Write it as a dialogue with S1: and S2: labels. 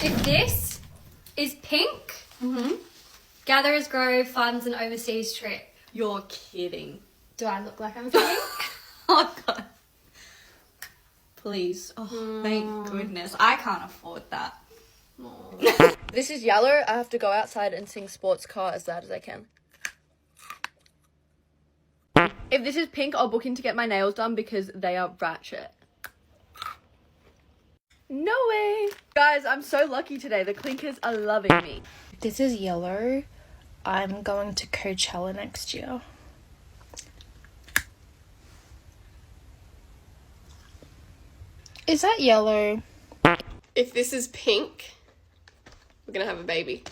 S1: If this is pink, Gatherers Grove funds an overseas trip.
S2: You're kidding.
S1: Do I look like I'm kidding?
S2: Oh, God. Please. Oh, thank goodness. I can't afford that.
S3: This is yellow. I have to go outside and sing Sports Car as loud as I can. If this is pink, I'll book in to get my nails done because they are ratchet. No way. Guys, I'm so lucky today. The clinkers are loving me.
S4: This is yellow. I'm going to Coachella next year. Is that yellow?
S5: If this is pink, we're gonna have a baby.